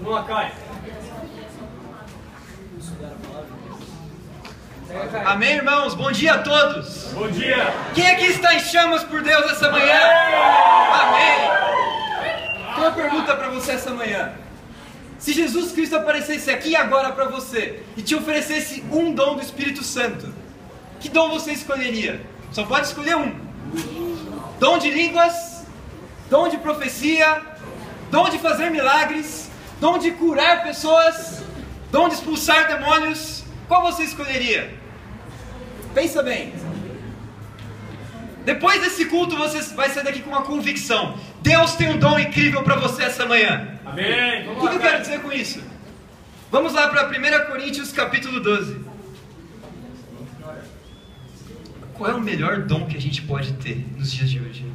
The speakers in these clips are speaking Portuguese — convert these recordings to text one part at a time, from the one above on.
Vamos lá, Caio. Amém, irmãos? Bom dia a todos. Bom dia. Quem aqui está em chamas por Deus essa manhã? Amém. Tenho uma pergunta para você essa manhã. Se Jesus Cristo aparecesse aqui agora para você e te oferecesse um dom do Espírito Santo, que dom você escolheria? Só pode escolher um. Dom de línguas, dom de profecia, dom de fazer milagres, dom de curar pessoas, dom de expulsar demônios. Qual você escolheria? Pensa bem. Depois desse culto você vai sair daqui com uma convicção. Deus tem um dom incrível para você essa manhã. Amém. O que eu quero dizer com isso? Vamos lá para 1 Coríntios capítulo 12. Qual é o melhor dom que a gente pode ter nos dias de hoje?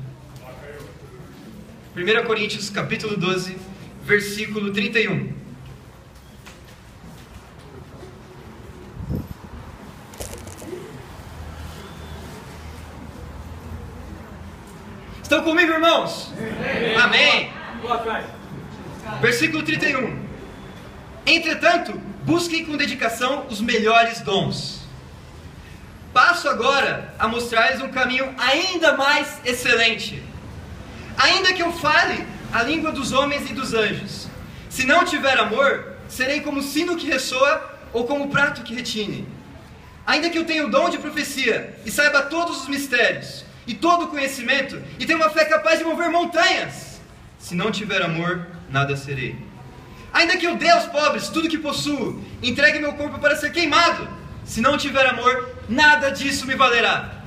1 Coríntios capítulo 12, versículo 31. Estão comigo, irmãos? Amém. Versículo 31. Entretanto, busquem com dedicação os melhores dons. Passo agora a mostrar-lhes um caminho ainda mais excelente. Ainda que eu fale a língua dos homens e dos anjos, se não tiver amor, serei como sino que ressoa ou como prato que retine. Ainda que eu tenha o dom de profecia e saiba todos os mistérios e todo o conhecimento e tenha uma fé capaz de mover montanhas, se não tiver amor, nada serei. Ainda que eu dê aos pobres tudo que possuo, entregue meu corpo para ser queimado, se não tiver amor, nada disso me valerá.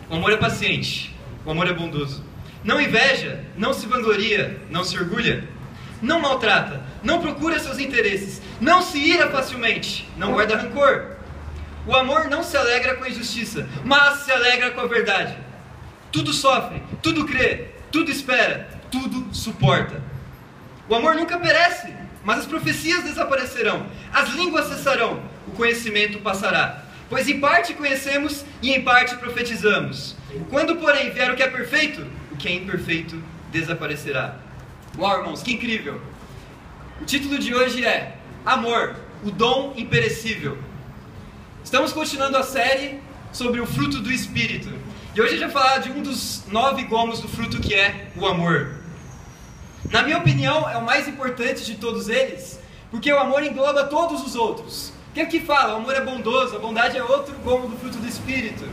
O amor é paciente, o amor é bondoso. Não inveja, não se vangloria, não se orgulha, não maltrata, não procura seus interesses, não se ira facilmente, não guarda rancor. O amor não se alegra com a injustiça, mas se alegra com a verdade. Tudo sofre, tudo crê, tudo espera, tudo suporta. O amor nunca perece, mas as profecias desaparecerão, as línguas cessarão, o conhecimento passará. Pois em parte conhecemos e em parte profetizamos. Quando, porém, vier o que é perfeito, o que é imperfeito desaparecerá. Uau, irmãos, que incrível! O título de hoje é Amor, o dom imperecível. Estamos continuando a série sobre o fruto do Espírito. E hoje a gente vai falar de um dos 9 gomos do fruto, que é o amor. Na minha opinião, é o mais importante de todos eles, porque o amor engloba todos os outros. Quem aqui fala, o amor é bondoso, a bondade é outro gomo do fruto do Espírito,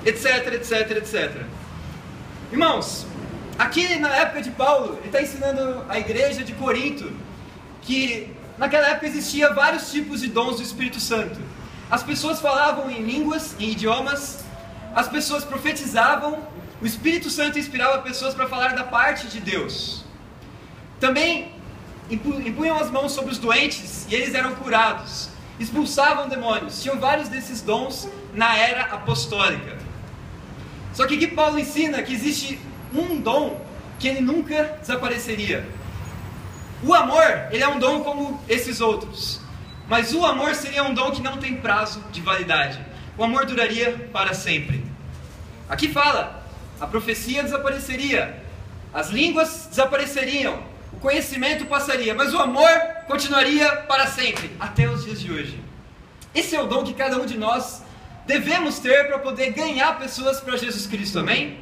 etc, etc, etc. Irmãos, aqui na época de Paulo, ele está ensinando a igreja de Corinto que naquela época existia vários tipos de dons do Espírito Santo. As pessoas falavam em línguas, em idiomas, as pessoas profetizavam, o Espírito Santo inspirava pessoas para falar da parte de Deus. Também impunham as mãos sobre os doentes e eles eram curados. Expulsavam demônios. Tinham vários desses dons na era apostólica. Só que aqui Paulo ensina que existe um dom que ele nunca desapareceria. O amor, ele é um dom como esses outros. Mas o amor seria um dom que não tem prazo de validade. O amor duraria para sempre. Aqui fala, a profecia desapareceria, as línguas desapareceriam, o conhecimento passaria, mas o amor continuaria para sempre, até os dias de hoje. Esse é o dom que cada um de nós devemos ter para poder ganhar pessoas para Jesus Cristo, amém?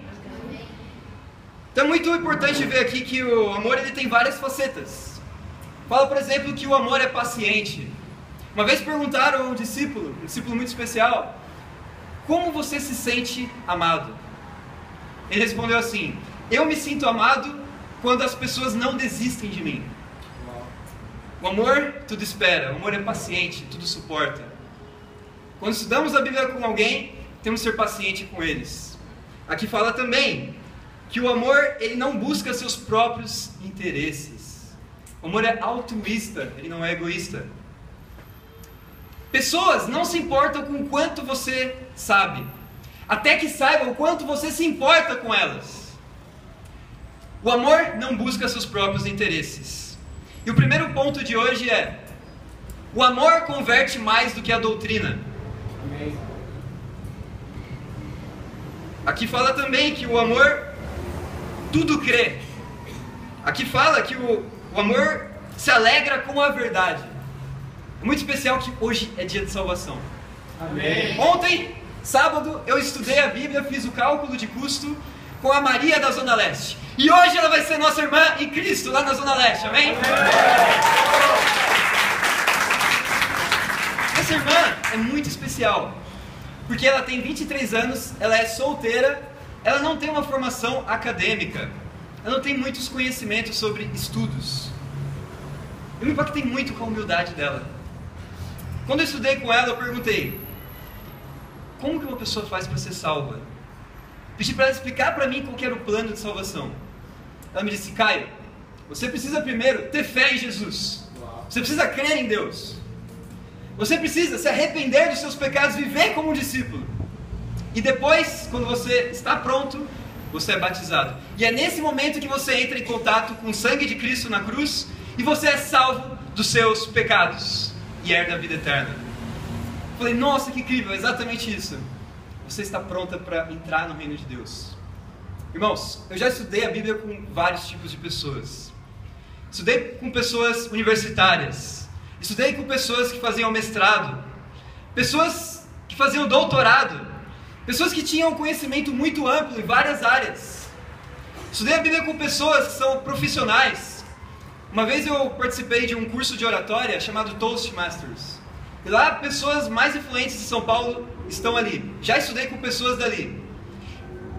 Então é muito importante ver aqui que o amor ele tem várias facetas. Fala, por exemplo, que o amor é paciente. Uma vez perguntaram a um discípulo muito especial, como você se sente amado? Ele respondeu assim, eu me sinto amado quando as pessoas não desistem de mim. O amor tudo espera, o amor é paciente, tudo suporta. Quando estudamos a Bíblia com alguém, temos que ser paciente com eles. Aqui fala também que o amor ele não busca seus próprios interesses. O amor é altruísta, ele não é egoísta. Pessoas não se importam com o quanto você sabe, até que saibam o quanto você se importa com elas. O amor não busca seus próprios interesses. E o primeiro ponto de hoje é: o amor converte mais do que a doutrina. Aqui fala também que o amor tudo crê. Aqui fala que o amor se alegra com a verdade. É muito especial que hoje é dia de salvação. Amém. Ontem, sábado, eu estudei a Bíblia, fiz o cálculo de custo com a Maria da Zona Leste. E hoje ela vai ser nossa irmã em Cristo, lá na Zona Leste, amém? Amém. Essa irmã é muito especial, porque ela tem 23 anos, ela é solteira, ela não tem uma formação acadêmica, ela não tem muitos conhecimentos sobre estudos. Eu me impactei muito com a humildade dela. Quando eu estudei com ela, eu perguntei: como que uma pessoa faz para ser salva? Pedi para ela explicar para mim qual que era o plano de salvação. Ela me disse: Caio, você precisa primeiro ter fé em Jesus. Você precisa crer em Deus. Você precisa se arrepender dos seus pecados, viver como um discípulo. E depois, quando você está pronto, você é batizado. E é nesse momento que você entra em contato com o sangue de Cristo na cruz e você é salvo dos seus pecados e herda a vida eterna. Falei: nossa, que incrível, é exatamente isso. Você está pronta para entrar no reino de Deus. Irmãos, eu já estudei a Bíblia com vários tipos de pessoas. Estudei com pessoas universitárias, estudei com pessoas que faziam mestrado, pessoas que faziam doutorado, pessoas que tinham conhecimento muito amplo em várias áreas. Estudei a Bíblia com pessoas que são profissionais. Uma vez eu participei de um curso de oratória chamado Toastmasters. E lá pessoas mais influentes de São Paulo estão ali. Já estudei com pessoas dali.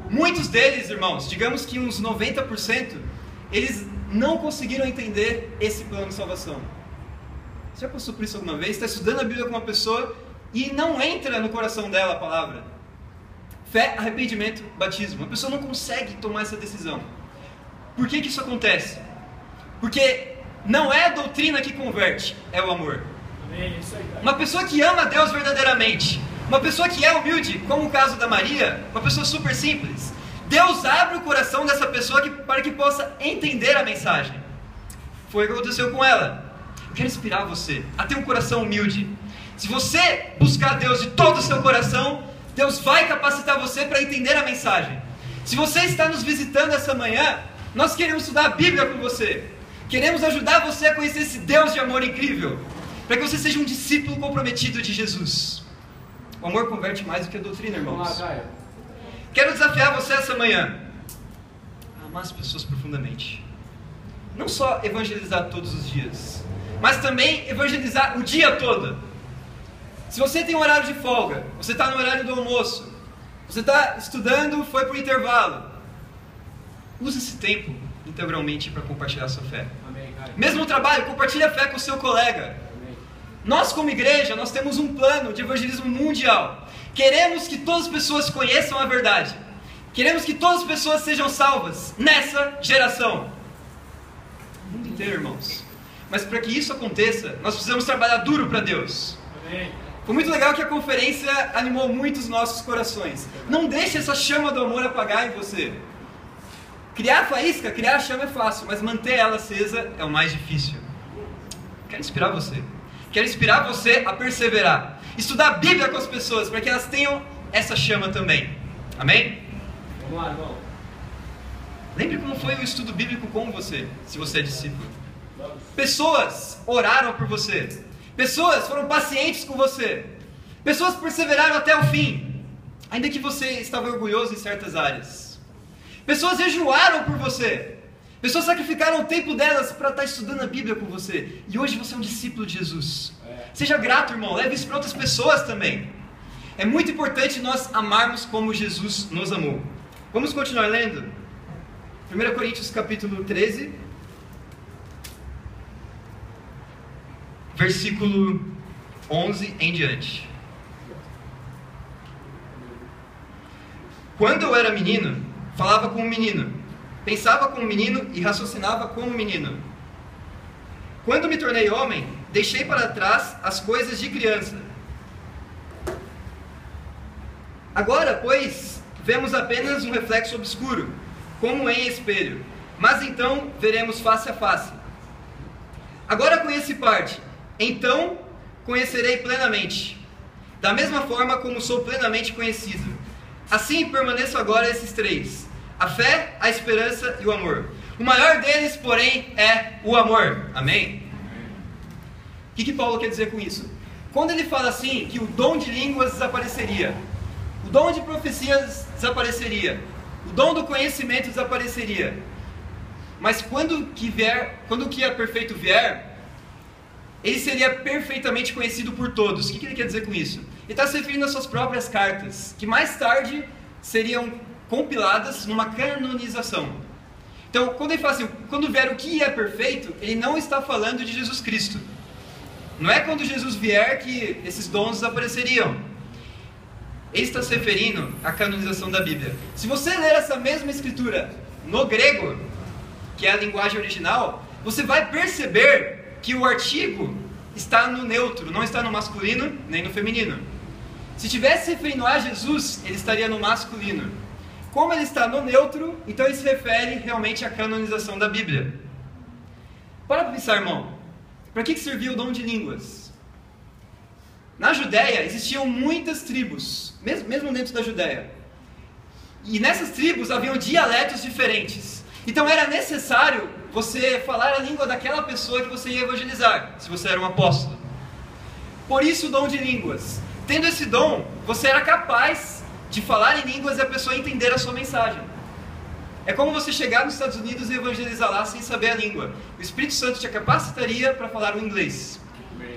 Muitos deles, irmãos, digamos que uns 90%, eles não conseguiram entender esse plano de salvação. Você já passou por isso alguma vez? Está estudando a Bíblia com uma pessoa e não entra no coração dela a palavra. Fé, arrependimento, batismo. A pessoa não consegue tomar essa decisão. Por que isso acontece? Porque não é a doutrina que converte, é o amor. Amém, isso aí, uma pessoa que ama Deus verdadeiramente, uma pessoa que é humilde, como o caso da Maria, uma pessoa super simples, Deus abre o coração dessa pessoa para que possa entender a mensagem. Foi o que aconteceu com ela. Eu quero inspirar você a ter um coração humilde. Se você buscar Deus de todo o seu coração, Deus vai capacitar você para entender a mensagem. Se você está nos visitando essa manhã, nós queremos estudar a Bíblia com você. Queremos ajudar você a conhecer esse Deus de amor incrível, para que você seja um discípulo comprometido de Jesus. O amor converte mais do que a doutrina, irmãos. Quero desafiar você essa manhã a amar as pessoas profundamente. Não só evangelizar todos os dias, mas também evangelizar o dia todo. Se você tem um horário de folga, você está no horário do almoço, você está estudando, foi para o intervalo, use esse tempo integralmente para compartilhar a sua fé. Amém, mesmo no trabalho, compartilhe a fé com o seu colega. Amém. Nós como igreja, nós temos um plano de evangelismo mundial. Queremos que todas as pessoas conheçam a verdade. Queremos que todas as pessoas sejam salvas nessa geração. O mundo inteiro, irmãos. Mas para que isso aconteça, nós precisamos trabalhar duro para Deus. Amém. Foi muito legal que a conferência animou muito os nossos corações. Não deixe essa chama do amor apagar em você. Criar faísca, criar a chama é fácil, mas manter ela acesa é o mais difícil. Quero inspirar você. Quero inspirar você a perseverar. Estudar a Bíblia com as pessoas, para que elas tenham essa chama também. Amém? Vamos lá, irmão. Lembre como foi o estudo bíblico com você, se você é discípulo. Pessoas oraram por você. Pessoas foram pacientes com você. Pessoas perseveraram até o fim, ainda que você estava orgulhoso em certas áreas. Pessoas jejuaram por você. Pessoas sacrificaram o tempo delas para estar estudando a Bíblia com você. E hoje você é um discípulo de Jesus. Seja grato, irmão. Leve isso para outras pessoas também. É muito importante nós amarmos como Jesus nos amou. Vamos continuar lendo? 1 Coríntios capítulo 13. Versículo 11 em diante. Quando eu era menino, falava como menino, pensava como menino e raciocinava como menino. Quando me tornei homem, deixei para trás as coisas de criança. Agora, pois, vemos apenas um reflexo obscuro, como em espelho, mas então veremos face a face. Agora conheci parte, então conhecerei plenamente, da mesma forma como sou plenamente conhecido. Assim permaneço agora esses três: a fé, a esperança e o amor. O maior deles, porém, é o amor. Amém? O que Paulo quer dizer com isso? Quando ele fala assim, que o dom de línguas desapareceria, o dom de profecias desapareceria, o dom do conhecimento desapareceria, mas quando o que é perfeito vier, ele seria perfeitamente conhecido por todos. O que ele quer dizer com isso? Ele está se referindo às suas próprias cartas, que mais tarde seriam compiladas numa canonização. Então, quando ele fala assim, quando vier o que é perfeito, ele não está falando de Jesus Cristo. Não é quando Jesus vier que esses dons desapareceriam. Ele está se referindo à canonização da Bíblia. Se você ler essa mesma escritura no grego, que é a linguagem original, você vai perceber que o artigo está no neutro, não está no masculino nem no feminino. Se estivesse se referindo a Jesus, ele estaria no masculino. Como ele está no neutro, então ele se refere realmente à canonização da Bíblia. Para pensar, irmão, para que servia o dom de línguas? Na Judéia existiam muitas tribos, mesmo dentro da Judéia. E nessas tribos haviam dialetos diferentes. Então era necessário você falar a língua daquela pessoa que você ia evangelizar, se você era um apóstolo. Por isso o dom de línguas. Tendo esse dom, você era capaz de falar em línguas e a pessoa entender a sua mensagem. É como você chegar nos Estados Unidos e evangelizar lá sem saber a língua. O Espírito Santo te capacitaria para falar o inglês.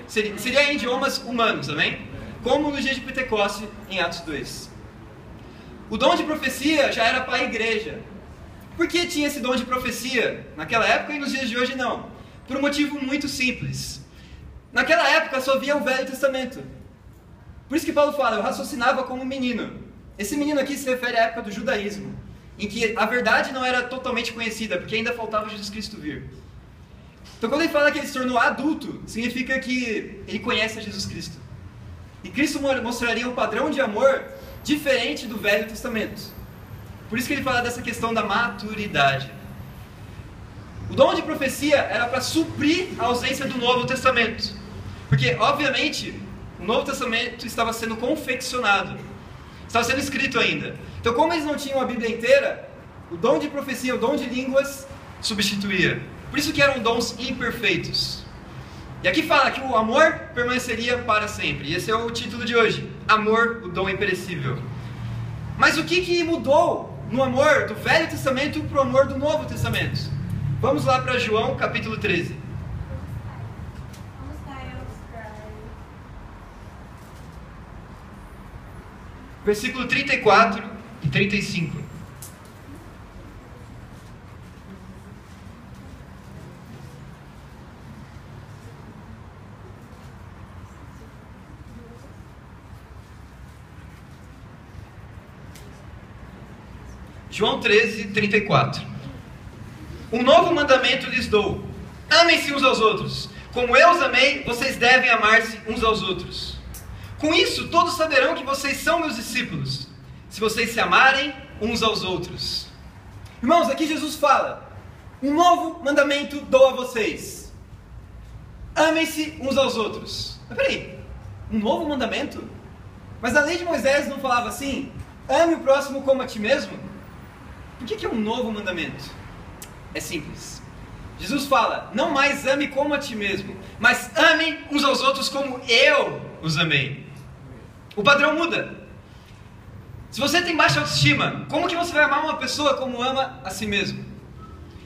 Seria em idiomas humanos, amém? Como no dia de Pentecoste, em Atos 2. O dom de profecia já era para a igreja. Por que tinha esse dom de profecia naquela época e nos dias de hoje não? Por um motivo muito simples. Naquela época só havia o Velho Testamento. Por isso que Paulo fala, eu raciocinava como um menino. Esse menino aqui se refere à época do judaísmo, em que a verdade não era totalmente conhecida, porque ainda faltava Jesus Cristo vir. Então quando ele fala que ele se tornou adulto, significa que ele conhece a Jesus Cristo. E Cristo mostraria um padrão de amor diferente do Velho Testamento. Por isso que ele fala dessa questão da maturidade. O dom de profecia era para suprir a ausência do Novo Testamento. Porque, obviamente, o Novo Testamento estava sendo confeccionado. Estava sendo escrito ainda. Então, como eles não tinham a Bíblia inteira, o dom de profecia, o dom de línguas, substituía. Por isso que eram dons imperfeitos. E aqui fala que o amor permaneceria para sempre. E esse é o título de hoje. Amor, o dom imperecível. Mas o que mudou no amor do Velho Testamento para o amor do Novo Testamento? Vamos lá para João, capítulo 13. Versículo 34 e 35. João 13, 34. Um novo mandamento lhes dou: amem-se uns aos outros. Como eu os amei, vocês devem amar-se uns aos outros. Com isso, todos saberão que vocês são meus discípulos, se vocês se amarem uns aos outros. Irmãos, aqui Jesus fala: um novo mandamento dou a vocês. Amem-se uns aos outros. Mas peraí, um novo mandamento? Mas a lei de Moisés não falava assim: ame o próximo como a ti mesmo? Por que é um novo mandamento? É simples. Jesus fala: não mais ame como a ti mesmo, mas ame uns aos outros como eu os amei. O padrão muda. Se você tem baixa autoestima, como que você vai amar uma pessoa como ama a si mesmo?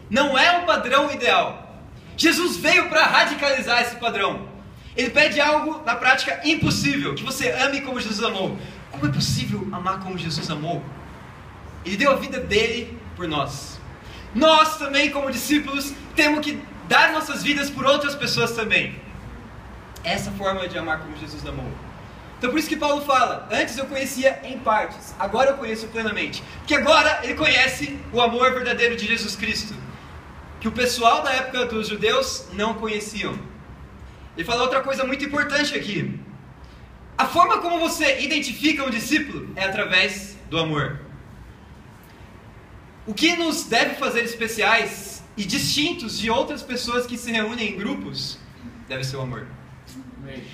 Não é um padrão ideal. Jesus veio para radicalizar esse padrão. Ele pede algo na prática impossível: que você ame como Jesus amou. Como é possível amar como Jesus amou? Ele deu a vida dele por nós. Nós também, como discípulos, temos que dar nossas vidas por outras pessoas também. Essa forma de amar como Jesus amou. Então por isso que Paulo fala: antes eu conhecia em partes, agora eu conheço plenamente. Porque agora ele conhece o amor verdadeiro de Jesus Cristo, que o pessoal da época dos judeus não conheciam. Ele fala outra coisa muito importante aqui: a forma como você identifica um discípulo é através do amor. O que nos deve fazer especiais e distintos de outras pessoas que se reúnem em grupos deve ser o amor.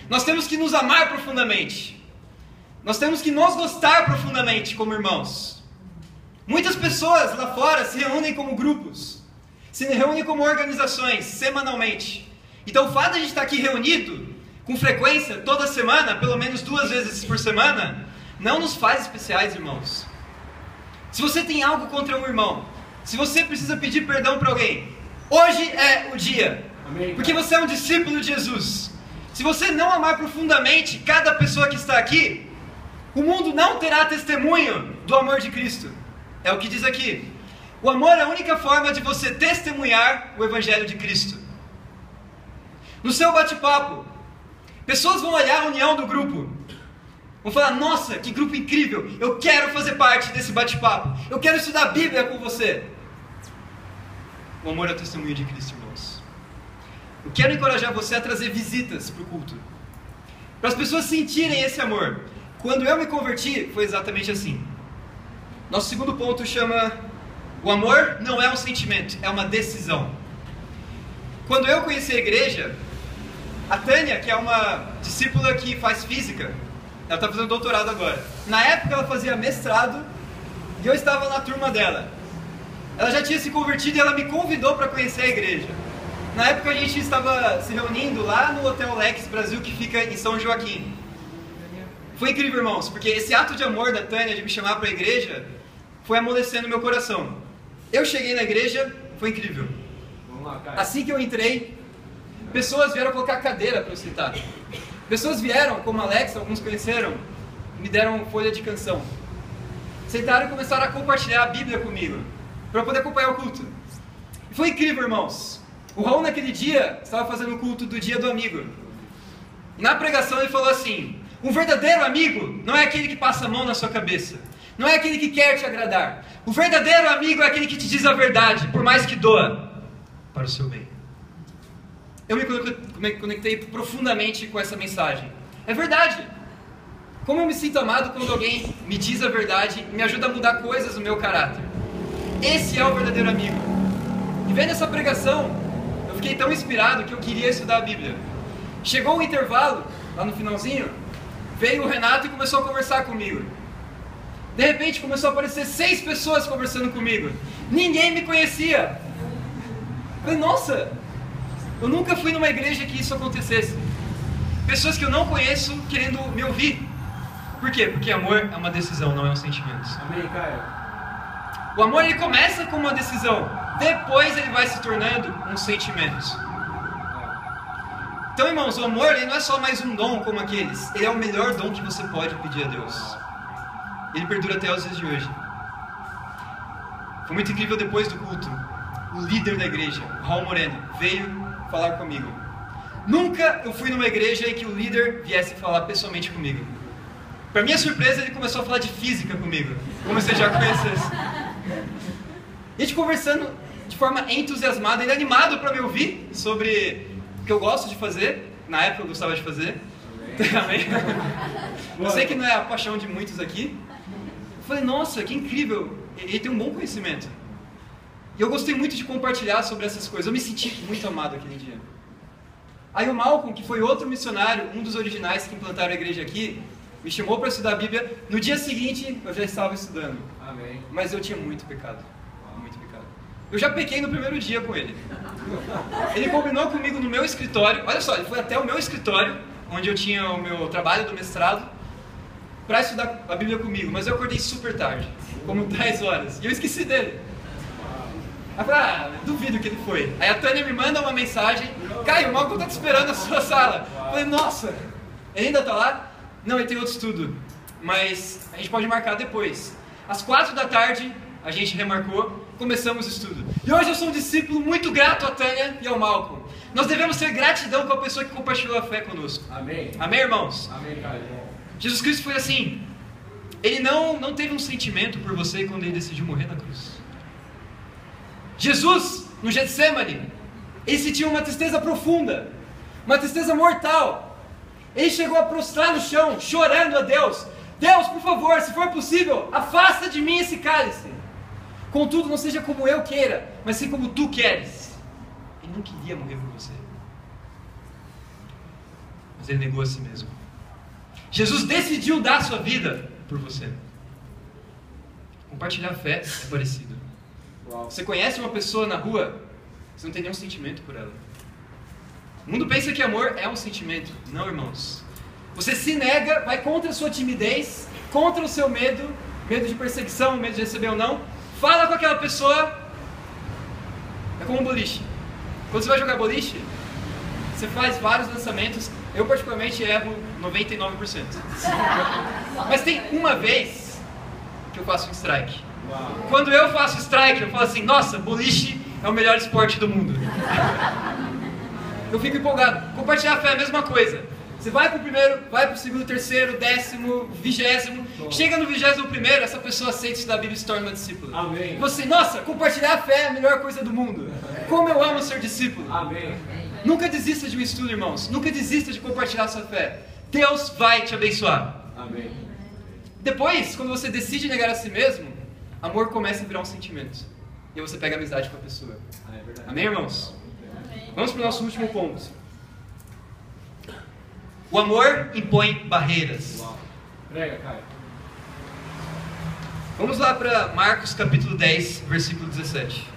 Nós temos que nos amar profundamente. Nós temos que nos gostar profundamente como irmãos. Muitas pessoas lá fora se reúnem como grupos, se reúnem como organizações semanalmente. Então o fato de a gente estar aqui reunido com frequência, toda semana, pelo menos 2 vezes por semana, não nos faz especiais, irmãos. Se você tem algo contra um irmão, se você precisa pedir perdão para alguém, hoje é o dia. Amém. Porque você é um discípulo de Jesus. Se você não amar profundamente cada pessoa que está aqui, o mundo não terá testemunho do amor de Cristo. É o que diz aqui. O amor é a única forma de você testemunhar o Evangelho de Cristo. No seu bate-papo, pessoas vão olhar a união do grupo. Vão falar, nossa, que grupo incrível, eu quero fazer parte desse bate-papo. Eu quero estudar a Bíblia com você. O amor é o testemunho de Cristo, irmãos. Eu quero encorajar você a trazer visitas para o culto. Para as pessoas sentirem esse amor. Quando eu me converti, foi exatamente assim. Nosso segundo ponto chama... O amor não é um sentimento, é uma decisão. Quando eu conheci a igreja, a Tânia, que é uma discípula que faz física, ela está fazendo doutorado agora. Na época ela fazia mestrado e eu estava na turma dela. Ela já tinha se convertido e ela me convidou para conhecer a igreja. Na época a gente estava se reunindo lá no Hotel Lex Brasil, que fica em São Joaquim. Foi incrível, irmãos, porque esse ato de amor da Tânia de me chamar para a igreja foi amolecendo meu coração. Eu cheguei na igreja, foi incrível. Vamos lá, cara. Assim que eu entrei, pessoas vieram colocar cadeira para eu sentar. Pessoas vieram, como a Alex, alguns conheceram, me deram folha de canção. Sentaram e começaram a compartilhar a Bíblia comigo, para eu poder acompanhar o culto. E foi incrível, irmãos. O Raul naquele dia estava fazendo o culto do Dia do Amigo. E na pregação ele falou assim: um verdadeiro amigo não é aquele que passa a mão na sua cabeça. Não é aquele que quer te agradar. O verdadeiro amigo é aquele que te diz a verdade, por mais que doa, para o seu bem. Eu me conectei profundamente com essa mensagem. É verdade. Como eu me sinto amado quando alguém me diz a verdade e me ajuda a mudar coisas no meu caráter. Esse é o verdadeiro amigo. E vendo essa pregação, eu fiquei tão inspirado que eu queria estudar a Bíblia. Chegou o intervalo, lá no finalzinho, veio o Renato e começou a conversar comigo. De repente começou a aparecer 6 pessoas conversando comigo. Ninguém me conhecia. Eu falei, nossa, eu nunca fui numa igreja que isso acontecesse. Pessoas que eu não conheço querendo me ouvir. Por quê? Porque amor é uma decisão, não é um sentimento. Amém, Caio. O amor ele começa com uma decisão, depois ele vai se tornando um sentimento. Então, irmãos, o amor ele não é só mais um dom como aqueles. Ele é o melhor dom que você pode pedir a Deus. Ele perdura até os dias de hoje. Foi muito incrível depois do culto. O líder da igreja, Raul Moreno, veio falar comigo. Nunca eu fui numa igreja em que o líder viesse falar pessoalmente comigo. Para minha surpresa, ele começou a falar de física comigo, como se eu já conhecesse. E a gente conversando de forma entusiasmada, ele animado para me ouvir sobre o que eu gosto de fazer. Na época eu gostava de fazer. Amém. Eu sei que não é a paixão de muitos aqui. Eu falei, nossa, que incrível. Ele tem um bom conhecimento. E eu gostei muito de compartilhar sobre essas coisas. Eu me senti muito amado aquele dia. Aí o Malcolm, que foi outro missionário, um dos originais que implantaram a igreja aqui, me chamou para estudar a Bíblia. No dia seguinte, eu já estava estudando. Amém. Mas eu tinha muito pecado. Muito pecado. Eu já pequei no primeiro dia com ele. Ele combinou comigo no meu escritório. Olha só, ele foi até o meu escritório, onde eu tinha o meu trabalho do mestrado, para estudar a Bíblia comigo. Mas eu acordei super tarde, como 10 horas. E eu esqueci dele. Aí eu falei, duvido que ele foi. Aí a Tânia me manda uma mensagem: Caio, o Malcolm está te esperando na sua sala. Eu falei, nossa, ele ainda está lá? Não, ele tem outro estudo, mas a gente pode marcar depois. Às 4 da tarde, a gente remarcou, começamos o estudo. E hoje eu sou um discípulo muito grato a Tânia e ao Malcolm. Nós devemos ter gratidão com a pessoa que compartilhou a fé conosco. Amém. Amém, irmãos? Amém, Caio. Jesus Cristo foi assim. Ele não teve um sentimento por você quando ele decidiu morrer na cruz. Jesus, no Getsemane, ele sentiu uma tristeza profunda, uma tristeza mortal. Ele chegou a prostrar no chão, chorando a Deus: Deus, por favor, se for possível, afasta de mim esse cálice. Contudo, não seja como eu queira, mas sim como tu queres. Ele não queria morrer por você, mas ele negou a si mesmo. Jesus decidiu dar a sua vida por você. Compartilhar a fé é parecido. Você conhece uma pessoa na rua, você não tem nenhum sentimento por ela. O mundo pensa que amor é um sentimento. Não, irmãos. Você se nega, vai contra a sua timidez, contra o seu medo, medo de perseguição, medo de receber ou não. Fala com aquela pessoa. É como um boliche. Quando você vai jogar boliche, você faz vários lançamentos. Eu particularmente erro 99%. Mas tem uma vez que eu faço um strike. Quando eu faço strike, eu falo assim, nossa, boliche é o melhor esporte do mundo. Eu fico empolgado. Compartilhar a fé é a mesma coisa. Você vai pro primeiro, vai pro segundo, terceiro, 10º, 20º. Chega no 21º, essa pessoa aceita estudar a Bíblia e se torna uma discípula. Amém. Você, nossa, compartilhar a fé é a melhor coisa do mundo. Como eu amo ser discípulo. Amém. Nunca desista de um estudo, irmãos. Nunca desista de compartilhar a sua fé. Deus vai te abençoar. Amém. Depois, quando você decide negar a si mesmo, amor começa a virar um sentimento. E você pega amizade com a pessoa. É verdade. Amém, irmãos? Vamos para o nosso último ponto. O amor impõe barreiras. Uau. Prega, Caio. Vamos lá para Marcos capítulo 10, versículo 17.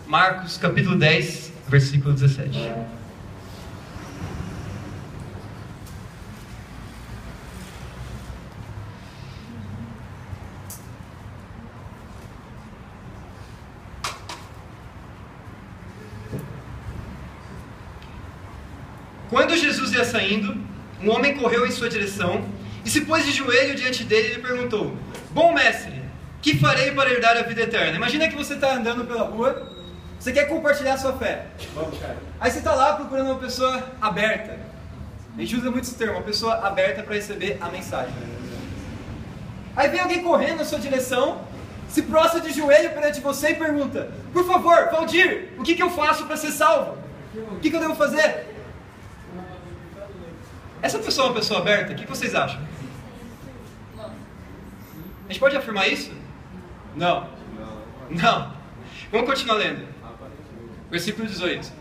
Marcos capítulo 10, versículo 17. Quando Jesus ia saindo, um homem correu em sua direção e se pôs de joelho diante dele e lhe perguntou: Bom mestre, que farei para herdar a vida eterna? Imagina que você está andando pela rua, você quer compartilhar a sua fé. Vamos, Caio. Aí você está lá procurando uma pessoa aberta. A gente usa muito esse termo, uma pessoa aberta para receber a mensagem. Aí vem alguém correndo na sua direção, se prostra de joelho perante você e pergunta: Por favor, Valdir, o que eu faço para ser salvo? O que eu devo fazer? Essa pessoa é uma pessoa aberta? O que vocês acham? A gente pode afirmar isso? Não. Não. Vamos continuar lendo. Versículo 18.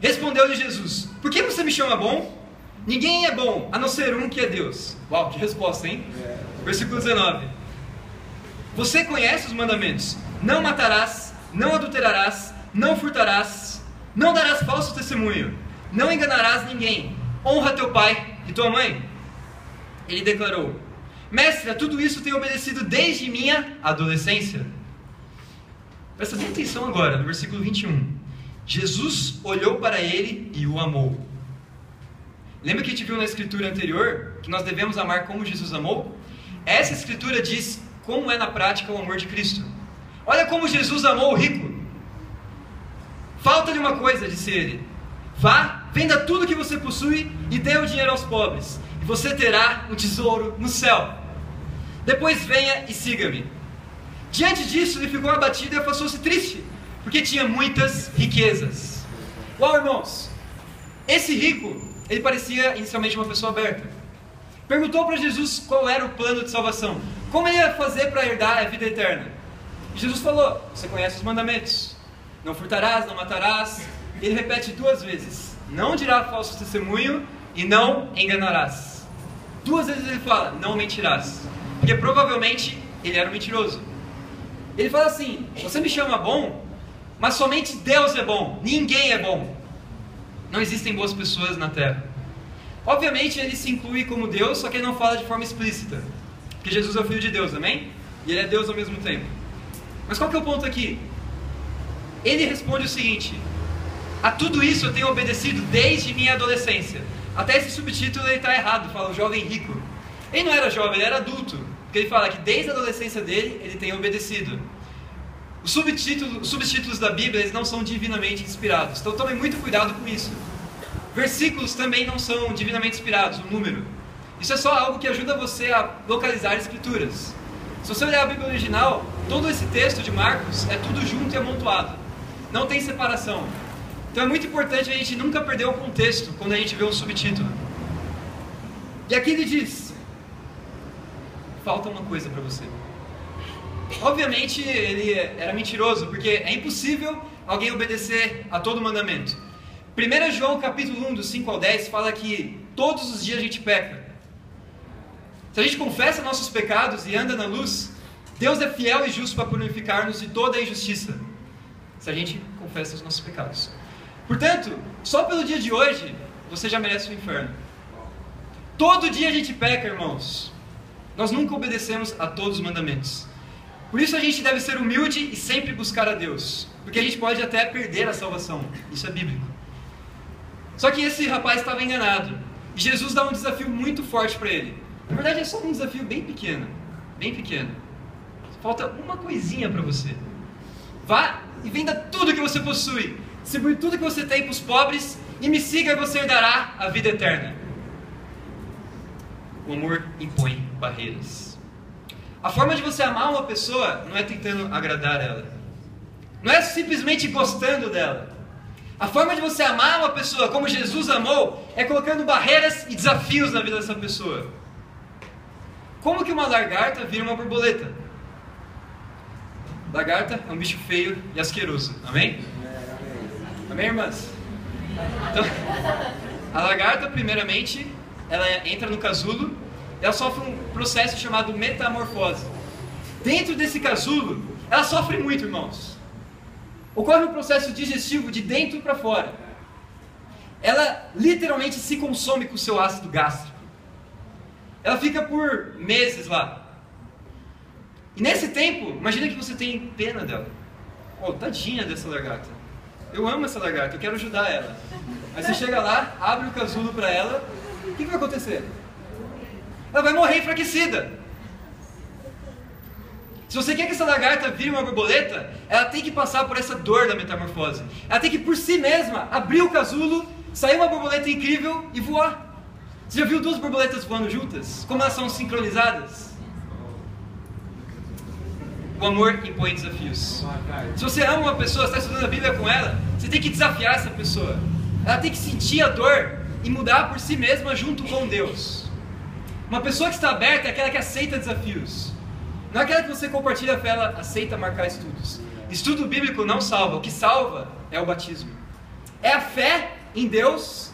Respondeu-lhe Jesus: Por que você me chama bom? Ninguém é bom, a não ser um que é Deus. Uau, que resposta, hein? Versículo 19. Você conhece os mandamentos: Não matarás, não adulterarás, não furtarás, não darás falso testemunho, não enganarás ninguém, honra teu pai e tua mãe. Ele declarou: Mestre, a tudo isso tenho obedecido desde minha adolescência. Presta bem atenção agora, no versículo 21. Jesus olhou para ele e o amou. Lembra que a gente viu na escritura anterior que nós devemos amar como Jesus amou? Essa escritura diz como é na prática o amor de Cristo. Olha como Jesus amou o rico. Falta-lhe uma coisa, disse ele: Vá, venda tudo que você possui e dê o dinheiro aos pobres, e você terá um tesouro no céu. Depois venha e siga-me. Diante disso, ele ficou abatido e afastou-se triste, porque tinha muitas riquezas. Uau, irmãos! Esse rico, ele parecia inicialmente uma pessoa aberta. Perguntou para Jesus qual era o plano de salvação. Como ele ia fazer para herdar a vida eterna? E Jesus falou: Você conhece os mandamentos. Não furtarás, não matarás. Ele repete 2 vezes: Não dirá falso testemunho e não enganarás. 2 vezes ele fala: Não mentirás. Porque provavelmente ele era um mentiroso. Ele fala assim: Você me chama bom, mas somente Deus é bom. Ninguém é bom. Não existem boas pessoas na terra. Obviamente ele se inclui como Deus, só que ele não fala de forma explícita. Porque Jesus é o Filho de Deus, amém? E ele é Deus ao mesmo tempo. Mas qual que é o ponto aqui? Ele responde o seguinte: A tudo isso eu tenho obedecido desde minha adolescência. Até esse subtítulo ele está errado, fala o jovem rico. Ele não era jovem, ele era adulto. Porque ele fala que desde a adolescência dele, ele tem obedecido. Os subtítulos da Bíblia, eles não são divinamente inspirados. Então tome muito cuidado com isso. Versículos também não são divinamente inspirados, o número. Isso é só algo que ajuda você a localizar escrituras. Se você olhar a Bíblia original, todo esse texto de Marcos é tudo junto e amontoado. Não tem separação. Então é muito importante a gente nunca perder o contexto quando a gente vê um subtítulo. E aqui ele diz: Falta uma coisa para você. Obviamente ele era mentiroso, porque é impossível alguém obedecer a todo mandamento. 1 João capítulo 1, do 5 ao 10, fala que todos os dias a gente peca. Se a gente confessa nossos pecados e anda na luz, Deus é fiel e justo para purificar-nos de toda a injustiça. Se a gente confessa os nossos pecados. Portanto, só pelo dia de hoje, você já merece o inferno. Todo dia a gente peca, irmãos. Nós nunca obedecemos a todos os mandamentos. Por isso a gente deve ser humilde e sempre buscar a Deus. Porque a gente pode até perder a salvação. Isso é bíblico. Só que esse rapaz estava enganado. E Jesus dá um desafio muito forte para ele. Na verdade é só um desafio bem pequeno. Bem pequeno. Falta uma coisinha para você. Vá e venda tudo que você possui. Distribui tudo que você tem para os pobres. E me siga e você herdará a vida eterna. O amor impõe barreiras. A forma de você amar uma pessoa não é tentando agradar ela. Não é simplesmente gostando dela. A forma de você amar uma pessoa como Jesus amou é colocando barreiras e desafios na vida dessa pessoa. Como que uma lagarta vira uma borboleta? Lagarta é um bicho feio e asqueroso. Amém? Amém, irmãs? Então, a lagarta, primeiramente, ela entra no casulo, ela sofre um processo chamado metamorfose. Dentro desse casulo, ela sofre muito, irmãos. Ocorre um processo digestivo de dentro para fora. Ela literalmente se consome com o seu ácido gástrico. Ela fica por meses lá. E nesse tempo, imagina que você tem pena dela. Oh, tadinha dessa lagarta. Eu amo essa lagarta, eu quero ajudar ela. Aí você chega lá, abre o casulo para ela, o que vai acontecer? Ela vai morrer enfraquecida. Se você quer que essa lagarta vire uma borboleta, ela tem que passar por essa dor da metamorfose. Ela tem que, por si mesma, abrir o casulo, sair uma borboleta incrível e voar. Você já viu duas borboletas voando juntas? Como elas são sincronizadas? O amor impõe desafios. Se você ama uma pessoa, está estudando a Bíblia com ela, você tem que desafiar essa pessoa. Ela tem que sentir a dor e mudar por si mesma junto com Deus. Uma pessoa que está aberta é aquela que aceita desafios. Não é aquela que você compartilha a fé, ela aceita marcar estudos. Estudo bíblico não salva. O que salva é o batismo. É a fé em Deus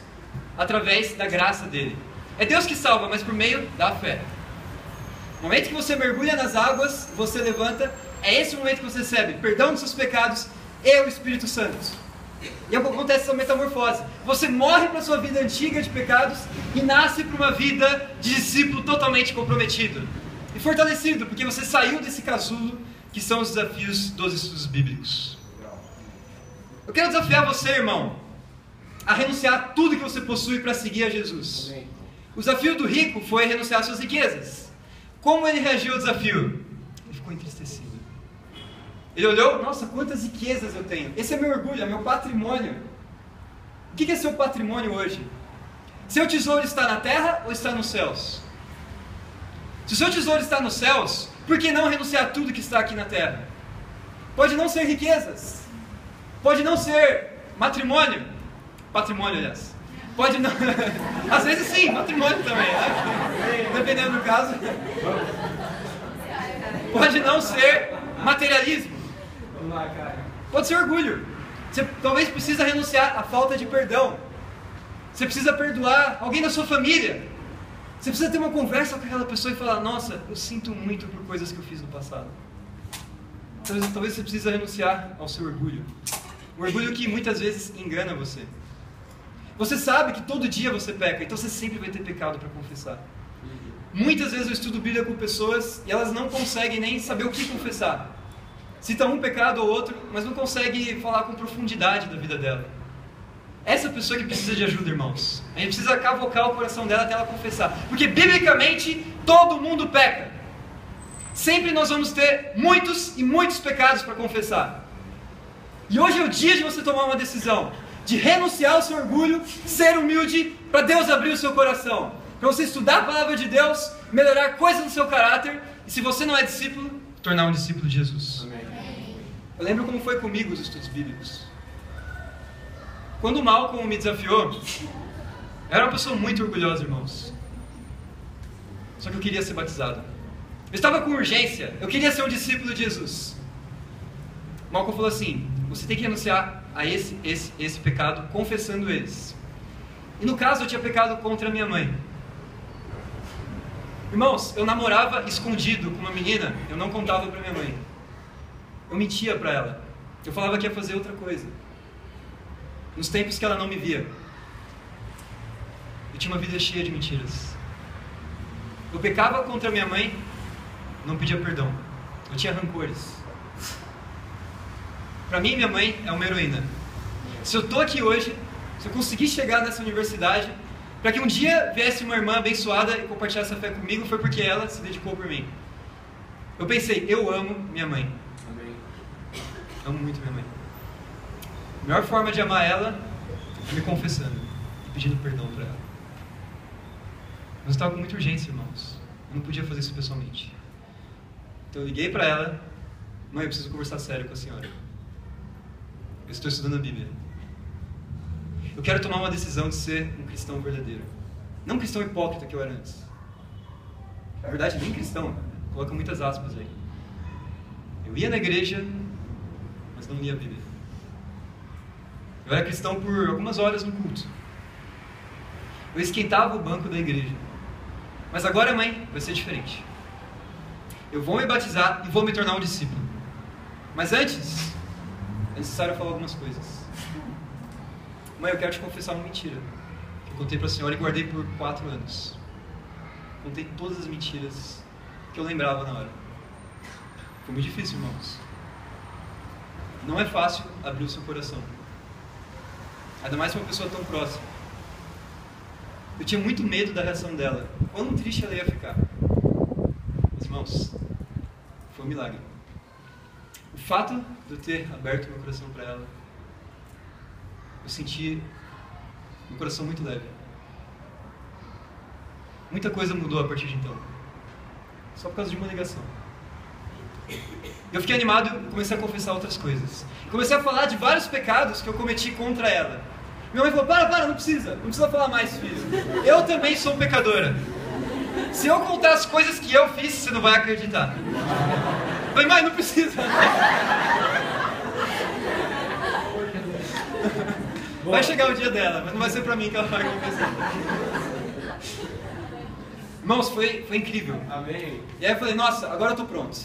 através da graça dele. É Deus que salva, mas por meio da fé. No momento que você mergulha nas águas, você levanta, é esse o momento que você recebe perdão dos seus pecados e o Espírito Santo. E acontece essa metamorfose. Você morre para a sua vida antiga de pecados e nasce para uma vida de discípulo totalmente comprometido. E fortalecido, porque você saiu desse casulo que são os desafios dos estudos bíblicos. Eu quero desafiar você, irmão, a renunciar a tudo que você possui para seguir a Jesus. O desafio do rico foi renunciar às suas riquezas. Como ele reagiu ao desafio? Ele ficou entristecido. Ele olhou, nossa, quantas riquezas eu tenho. Esse é meu orgulho, é meu patrimônio. O que é seu patrimônio hoje? Seu tesouro está na terra ou está nos céus? Se o seu tesouro está nos céus, por que não renunciar a tudo que está aqui na terra? Pode não ser riquezas. Pode não ser matrimônio. Patrimônio, aliás. Pode não... Às vezes sim, matrimônio também, né? Dependendo do caso. Pode não ser materialismo. Pode ser orgulho. Você talvez precisa renunciar à falta de perdão. Você precisa perdoar alguém da sua família. Você precisa ter uma conversa com aquela pessoa e falar, nossa, eu sinto muito por coisas que eu fiz no passado. Talvez você precisa renunciar ao seu orgulho. O orgulho que muitas vezes engana você. Você sabe que todo dia você peca, então você sempre vai ter pecado para confessar. Muitas vezes eu estudo Bíblia com pessoas e elas não conseguem nem saber o que confessar. Cita um pecado ou outro, mas não consegue falar com profundidade da vida dela. Essa pessoa que precisa de ajuda, irmãos. A gente precisa cavocar o coração dela até ela confessar. Porque biblicamente todo mundo peca. Sempre nós vamos ter muitos e muitos pecados para confessar. E hoje é o dia de você tomar uma decisão. De renunciar ao seu orgulho, ser humilde, para Deus abrir o seu coração. Para você estudar a palavra de Deus, melhorar coisas no seu caráter. E se você não é discípulo, tornar um discípulo de Jesus. Amém. Eu lembro como foi comigo os estudos bíblicos. Quando o Malcolm me desafiou, eu era uma pessoa muito orgulhosa, irmãos. Só que eu queria ser batizado. Eu estava com urgência, eu queria ser um discípulo de Jesus. O Malcolm falou assim, você tem que renunciar a esse pecado, confessando eles. E no caso eu tinha pecado contra a minha mãe. Irmãos, eu namorava escondido com uma menina, eu não contava para minha mãe. Eu mentia para ela. Eu falava que ia fazer outra coisa. Nos tempos que ela não me via. Eu tinha uma vida cheia de mentiras. Eu pecava contra minha mãe, não pedia perdão. Eu tinha rancores. Para mim, minha mãe é uma heroína. Se eu estou aqui hoje, se eu conseguir chegar nessa universidade, para que um dia viesse uma irmã abençoada e compartilhasse essa fé comigo, foi porque ela se dedicou por mim. Eu pensei, eu amo minha mãe. Amém. Amo muito minha mãe. A melhor forma de amar ela é me confessando e pedindo perdão para ela. Mas eu estava com muita urgência, irmãos. Eu não podia fazer isso pessoalmente. Então eu liguei para ela. Mãe, eu preciso conversar sério com a senhora. Eu estou estudando a Bíblia. Eu quero tomar uma decisão de ser um cristão verdadeiro. Não um cristão hipócrita que eu era antes. Na verdade, nem cristão. Coloca muitas aspas aí. Eu ia na igreja, mas não lia a Bíblia. Eu era cristão por algumas horas no culto. Eu esquentava o banco da igreja. Mas agora, mãe, vai ser diferente. Eu vou me batizar e vou me tornar um discípulo. Mas antes, é necessário falar algumas coisas. Mãe, eu quero te confessar uma mentira que eu contei para a senhora e guardei por 4 anos. Contei todas as mentiras que eu lembrava na hora. Foi muito difícil, irmãos. Não é fácil abrir o seu coração. Ainda mais para uma pessoa tão próxima. Eu tinha muito medo da reação dela. Quão triste ela ia ficar. Mas, irmãos, foi um milagre. O fato de eu ter aberto meu coração para ela, eu senti meu coração muito leve. Muita coisa mudou a partir de então. Só por causa de uma ligação. Eu fiquei animado e comecei a confessar outras coisas. Comecei a falar de vários pecados que eu cometi contra ela. Minha mãe falou, para, não precisa falar mais, filho. Eu também sou pecadora. Se eu contar as coisas que eu fiz, você não vai acreditar. Eu falei, mãe, não precisa. Vai chegar o dia dela, mas não vai ser pra mim que ela vai confessar. Irmãos, foi incrível. Amém. E aí eu falei, nossa, agora eu tô pronto.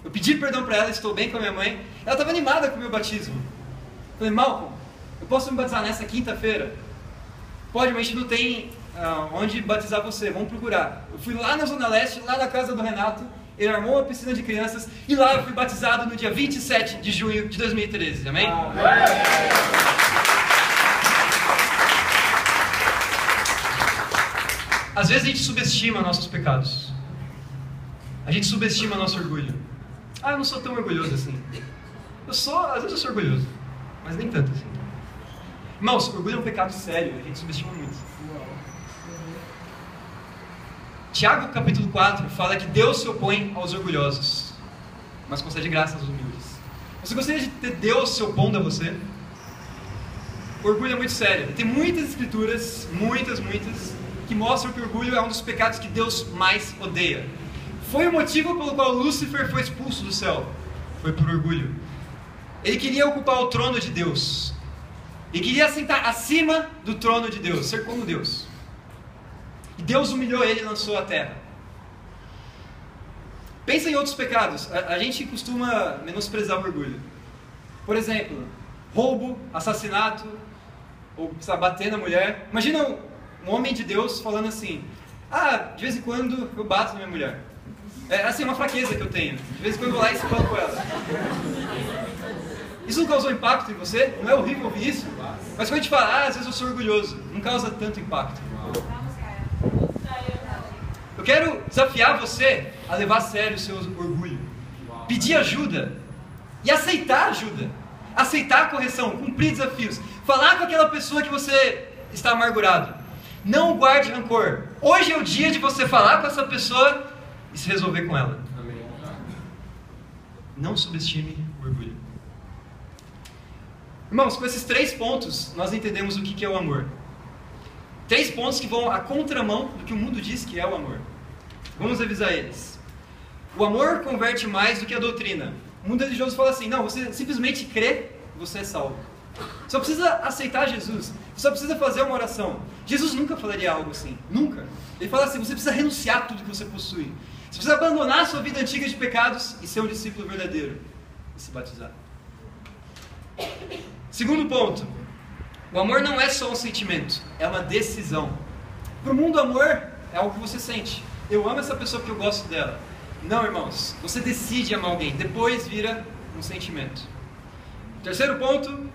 Eu pedi perdão pra ela, estou bem com a minha mãe. Ela estava animada com o meu batismo. Eu falei, Malcolm, eu posso me batizar nessa quinta-feira? Pode, mas a gente não tem onde batizar você, vamos procurar. Eu fui lá na Zona Leste, lá na casa do Renato, ele armou uma piscina de crianças, e lá eu fui batizado no dia 27 de junho de 2013, amém? Amém. Às vezes a gente subestima nossos pecados. A gente subestima nosso orgulho. Eu não sou tão orgulhoso assim. Às vezes eu sou orgulhoso, mas nem tanto assim. Irmãos, orgulho é um pecado sério, a gente subestima muito. Tiago capítulo 4 fala que Deus se opõe aos orgulhosos, mas concede graça aos humildes. Você gostaria de ter Deus se opondo a você? O orgulho é muito sério. Tem muitas escrituras, muitas, que mostram que o orgulho é um dos pecados que Deus mais odeia. Foi o motivo pelo qual Lúcifer foi expulso do céu. Foi por orgulho. Ele queria ocupar o trono de Deus. Ele queria sentar acima do trono de Deus, ser como Deus. E Deus humilhou ele e lançou à terra. Pensa em outros pecados. A gente costuma menosprezar o orgulho. Por exemplo, roubo, assassinato, ou bater na mulher. Imagina um homem de Deus falando assim, de vez em quando eu bato na minha mulher. É assim, uma fraqueza que eu tenho. De vez em quando eu vou lá e espanco ela. Isso não causou impacto em você? Não é horrível ouvir isso? Mas quando a gente fala, às vezes eu sou orgulhoso, não causa tanto impacto. Eu quero desafiar você a levar a sério o seu orgulho. Pedir ajuda. E aceitar ajuda. Aceitar a correção, cumprir desafios. Falar com aquela pessoa que você está amargurado. Não guarde rancor. Hoje é o dia de você falar com essa pessoa e se resolver com ela. Amém. Não subestime o orgulho. Irmãos, com esses 3 pontos, nós entendemos o que é o amor. 3 pontos que vão à contramão do que o mundo diz que é o amor. Vamos revisar eles. O amor converte mais do que a doutrina. O mundo religioso fala assim, não, você simplesmente crê, você é salvo. Só precisa aceitar Jesus. Só precisa fazer uma oração. Jesus nunca falaria algo assim. Nunca. Ele fala assim, você precisa renunciar a tudo que você possui. Você precisa abandonar a sua vida antiga de pecados e ser um discípulo verdadeiro. E se batizar. Segundo ponto. O amor não é só um sentimento. É uma decisão. Para o mundo, amor é algo que você sente. Eu amo essa pessoa porque eu gosto dela. Não, irmãos. Você decide amar alguém. Depois vira um sentimento. Terceiro ponto.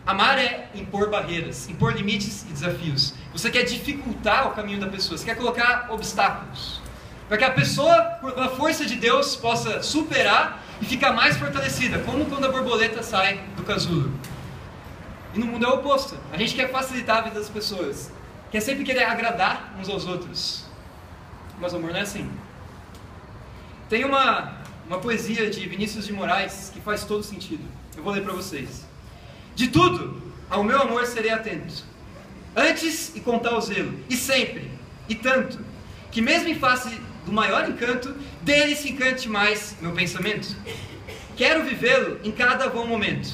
Amar é impor barreiras, impor limites e desafios. Você quer dificultar o caminho da pessoa, você quer colocar obstáculos. Para que a pessoa, por a força de Deus, possa superar e ficar mais fortalecida. Como quando a borboleta sai do casulo. E no mundo é o oposto. A gente quer facilitar a vida das pessoas. Quer sempre querer agradar uns aos outros. Mas o amor não é assim. Tem uma poesia de Vinícius de Moraes que faz todo sentido. Eu vou ler para vocês. De tudo, ao meu amor serei atento. Antes e contar o zelo. E sempre, e tanto, que mesmo em face do maior encanto, dele se encante mais meu pensamento. Quero vivê-lo em cada bom momento.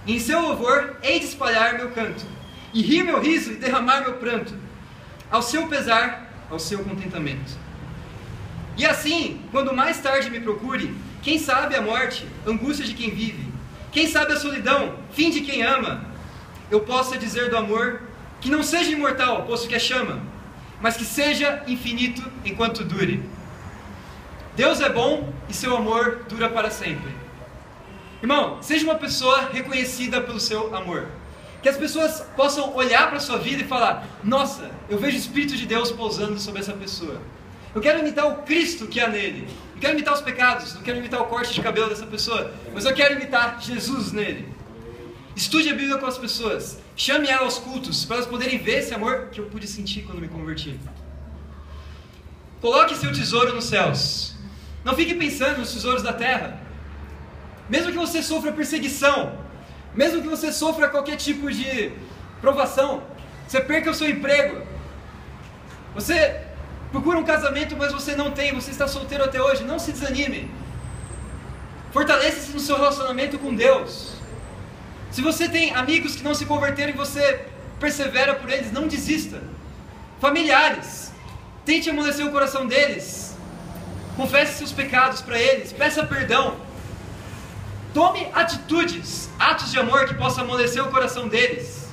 E em seu louvor hei de espalhar meu canto, e rir meu riso e derramar meu pranto, ao seu pesar, ao seu contentamento. E assim, quando mais tarde me procure, quem sabe a morte, angústia de quem vive, quem sabe a solidão, fim de quem ama, eu possa dizer do amor que não seja imortal, posto que é chama, mas que seja infinito enquanto dure. Deus é bom e seu amor dura para sempre. Irmão, seja uma pessoa reconhecida pelo seu amor. Que as pessoas possam olhar para a sua vida e falar, nossa, eu vejo o Espírito de Deus pousando sobre essa pessoa. Eu quero imitar o Cristo que há nele. Eu quero imitar os pecados, não quero imitar o corte de cabelo dessa pessoa, mas eu quero imitar Jesus nele. Estude a Bíblia com as pessoas. Chame ela aos cultos, para elas poderem ver esse amor que eu pude sentir quando me converti. Coloque seu tesouro nos céus. Não fique pensando nos tesouros da terra. Mesmo que você sofra perseguição, mesmo que você sofra qualquer tipo de provação, você perca o seu emprego, você procura um casamento, mas você não tem, você está solteiro até hoje, não se desanime. Fortaleça-se no seu relacionamento com Deus. Se você tem amigos que não se converteram e você persevera por eles, não desista. Familiares, tente amolecer o coração deles. Confesse seus pecados para eles, peça perdão. Tome atitudes, atos de amor que possam amolecer o coração deles.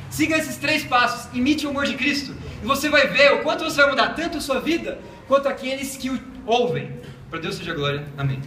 Siga esses 3 passos, imite o amor de Cristo. E você vai ver o quanto você vai mudar tanto a sua vida, quanto aqueles que o ouvem. Para Deus seja glória. Amém.